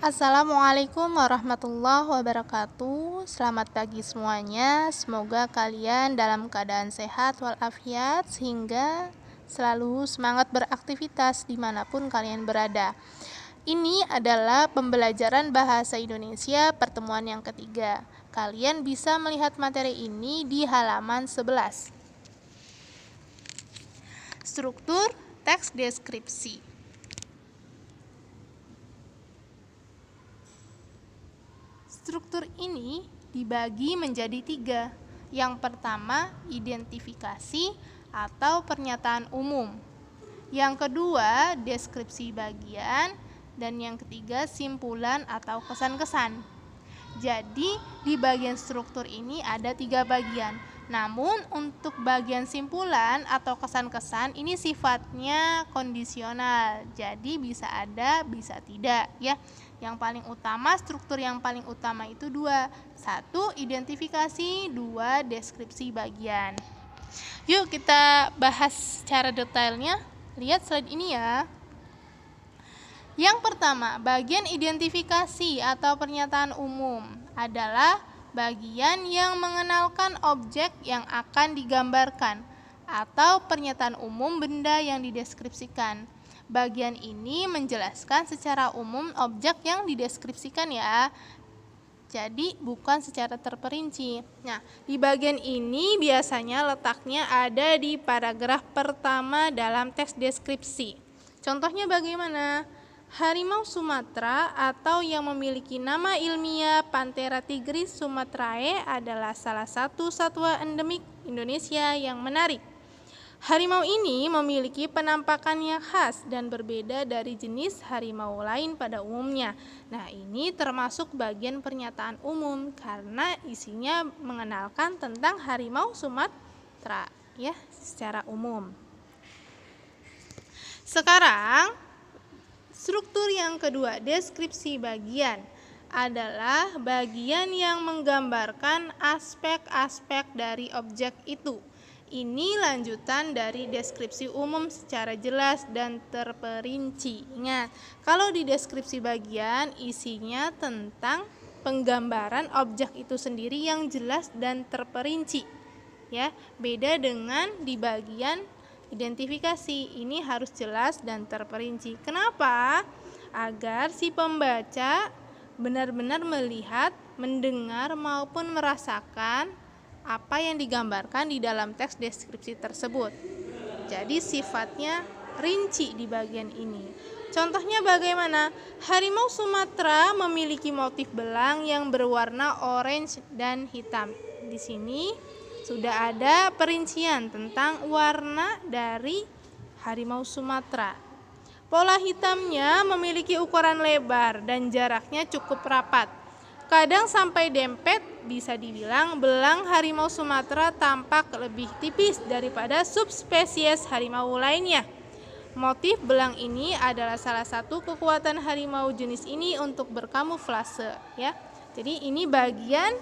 Assalamualaikum warahmatullahi wabarakatuh. Selamat pagi semuanya. Semoga kalian dalam keadaan sehat walafiat sehingga selalu semangat beraktivitas dimanapun kalian berada. Ini adalah pembelajaran bahasa Indonesia pertemuan yang ketiga. Kalian bisa melihat materi ini di halaman 11. Struktur teks deskripsi. Struktur ini dibagi menjadi 3. Yang pertama, identifikasi atau pernyataan umum. Yang kedua, deskripsi bagian. Dan yang ketiga, simpulan atau kesan-kesan. Jadi, di bagian struktur ini ada 3 bagian. Namun, untuk bagian simpulan atau kesan-kesan ini sifatnya kondisional. Jadi, bisa ada, bisa tidak, ya. Yang paling utama, struktur yang paling utama itu 2. 1, identifikasi, 2, deskripsi bagian. Yuk kita bahas secara detailnya. Lihat slide ini ya. Yang pertama, bagian identifikasi atau pernyataan umum adalah bagian yang mengenalkan objek yang akan digambarkan atau pernyataan umum benda yang dideskripsikan. Bagian ini menjelaskan secara umum objek yang dideskripsikan ya. Jadi bukan secara terperinci. Nah, di bagian ini biasanya letaknya ada di paragraf pertama dalam teks deskripsi. Contohnya bagaimana? Harimau Sumatera atau yang memiliki nama ilmiah Panthera tigris sumatrae adalah salah satu satwa endemik Indonesia yang menarik. Harimau ini memiliki penampakan yang khas dan berbeda dari jenis harimau lain pada umumnya. Nah, ini termasuk bagian pernyataan umum karena isinya mengenalkan tentang harimau Sumatera ya, secara umum. Sekarang, struktur yang kedua, deskripsi bagian adalah bagian yang menggambarkan aspek-aspek dari objek itu. Ini lanjutan dari deskripsi umum secara jelas dan terperinci. Ingat, kalau di deskripsi bagian isinya tentang penggambaran objek itu sendiri yang jelas dan terperinci. Ya, beda dengan di bagian identifikasi. Ini harus jelas dan terperinci. Kenapa? Agar si pembaca benar-benar melihat, mendengar maupun merasakan apa yang digambarkan di dalam teks deskripsi tersebut. Jadi sifatnya rinci di bagian ini. Contohnya bagaimana? Harimau Sumatera memiliki motif belang yang berwarna orange dan hitam. Di sini sudah ada perincian tentang warna dari harimau Sumatera. Pola hitamnya memiliki ukuran lebar dan jaraknya cukup rapat. Kadang sampai dempet, bisa dibilang belang harimau Sumatera tampak lebih tipis daripada subspesies harimau lainnya. Motif belang ini adalah salah satu kekuatan harimau jenis ini untuk berkamuflase ya. Jadi ini bagian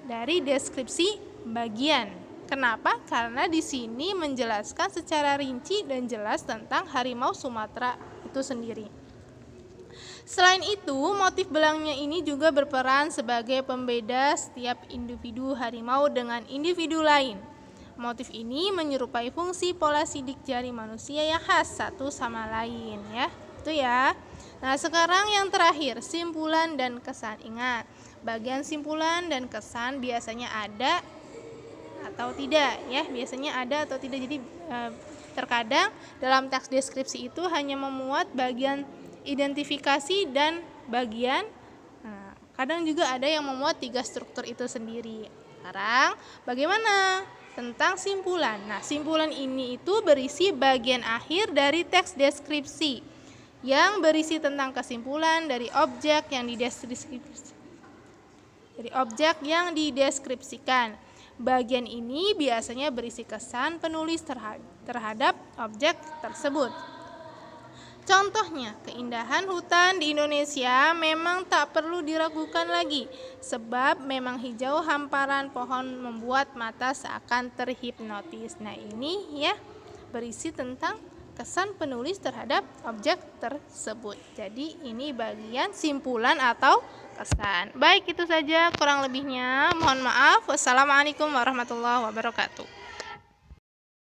dari deskripsi bagian. Kenapa? Karena di sini menjelaskan secara rinci dan jelas tentang harimau Sumatera itu sendiri. Selain itu, motif belangnya ini juga berperan sebagai pembeda setiap individu harimau dengan individu lain. Motif ini menyerupai fungsi pola sidik jari manusia yang khas satu sama lain ya. Itu ya. Nah, sekarang yang terakhir, simpulan dan kesan. Ingat, bagian simpulan dan kesan biasanya ada atau tidak ya. Biasanya ada atau tidak. Jadi terkadang dalam teks deskripsi itu hanya memuat bagian identifikasi dan bagian. Nah, kadang juga ada yang memuat 3 struktur itu sendiri. Sekarang bagaimana tentang simpulan? Nah, simpulan ini itu berisi bagian akhir dari teks deskripsi yang berisi tentang kesimpulan dari objek yang dideskripsikan. Bagian ini biasanya berisi kesan penulis terhadap objek tersebut. Contohnya, keindahan hutan di Indonesia memang tak perlu diragukan lagi, sebab memang hijau hamparan pohon membuat mata seakan terhipnotis. Nah, ini ya berisi tentang kesan penulis terhadap objek tersebut. Jadi ini bagian simpulan atau kesan. Baik, itu saja kurang lebihnya. Mohon maaf. Wassalamualaikum warahmatullahi wabarakatuh.